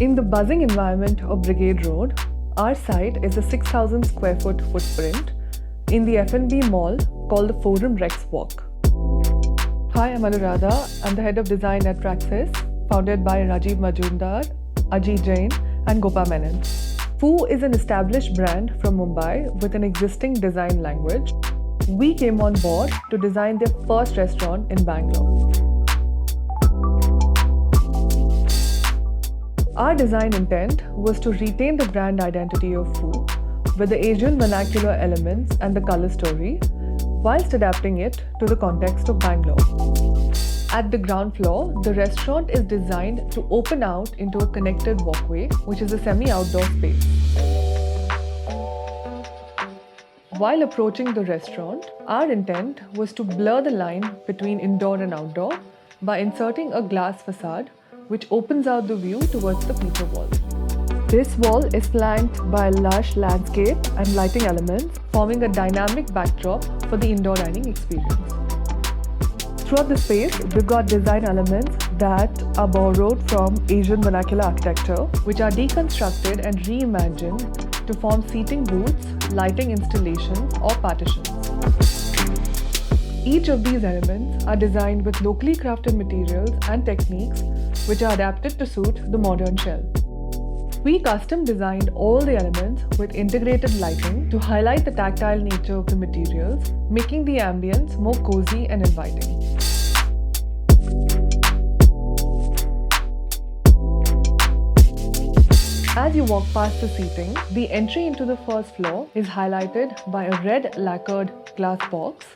In the buzzing environment of Brigade Road, our site is a 6,000 square foot footprint in the F&B mall called the Forum Rex Walk. Hi, I'm Anuradha. I'm the head of design at Praxis, founded by Rajiv Majumdar, Ajit Jain, and Gopa Menon. Foo is an established brand from Mumbai with an existing design language. We came on board to design their first restaurant in Bangalore. Our design intent was to retain the brand identity of Foo with the Asian vernacular elements and the color story, whilst adapting it to the context of Bangalore. At the ground floor, the restaurant is designed to open out into a connected walkway, which is a semi-outdoor space. While approaching the restaurant, our intent was to blur the line between indoor and outdoor by inserting a glass facade which opens out the view towards the feature wall. This wall is flanked by lush landscape and lighting elements, forming a dynamic backdrop for the indoor dining experience. Throughout the space, we've got design elements that are borrowed from Asian vernacular architecture, which are deconstructed and reimagined to form seating booths, lighting installations, or partitions. Each of these elements are designed with locally crafted materials and techniques which are adapted to suit the modern shell. We custom designed all the elements with integrated lighting to highlight the tactile nature of the materials, making the ambience more cozy and inviting. As you walk past the seating, the entry into the first floor is highlighted by a red lacquered glass box,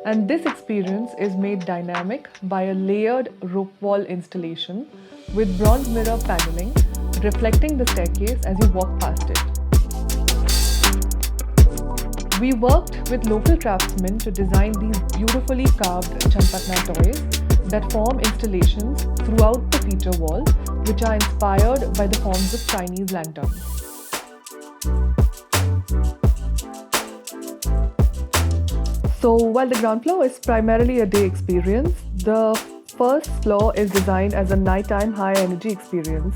and this experience is made dynamic by a layered rope wall installation with bronze mirror paneling reflecting the staircase as you walk past it. We worked with local craftsmen to design these beautifully carved Champatna toys that form installations throughout the feature wall, which are inspired by the forms of Chinese lanterns. So while the ground floor is primarily a day experience, the first floor is designed as a nighttime high-energy experience.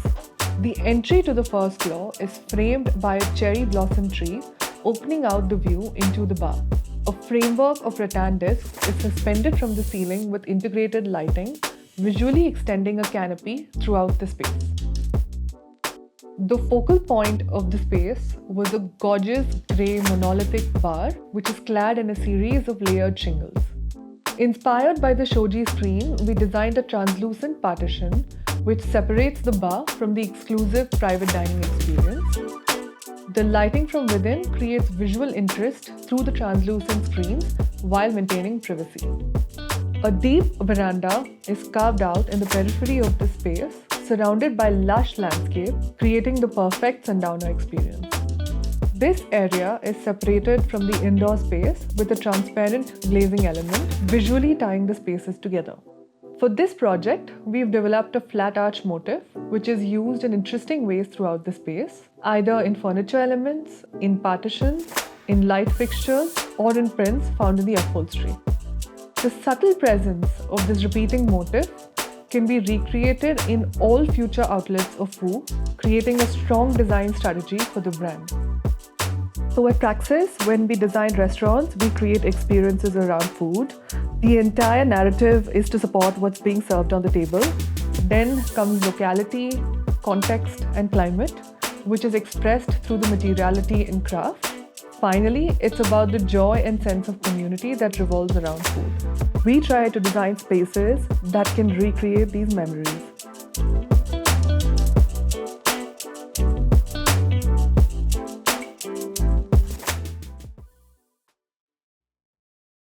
The entry to the first floor is framed by a cherry blossom tree opening out the view into the bar. A framework of rattan discs is suspended from the ceiling with integrated lighting, visually extending a canopy throughout the space. The focal point of the space was a gorgeous grey monolithic bar which is clad in a series of layered shingles. Inspired by the shoji screen, we designed a translucent partition which separates the bar from the exclusive private dining experience. The lighting from within creates visual interest through the translucent screens while maintaining privacy. A deep veranda is carved out in the periphery of the space, surrounded by lush landscape, creating the perfect sundowner experience. This area is separated from the indoor space with a transparent glazing element, visually tying the spaces together. For this project, we've developed a flat arch motif, which is used in interesting ways throughout the space, either in furniture elements, in partitions, in light fixtures, or in prints found in the upholstery. The subtle presence of this repeating motif can be recreated in all future outlets of Foo, creating a strong design strategy for the brand. So at Praxis, when we design restaurants, we create experiences around food. The entire narrative is to support what's being served on the table. Then comes locality, context, and climate, which is expressed through the materiality and craft. Finally, it's about the joy and sense of community that revolves around food. We try to design spaces that can recreate these memories.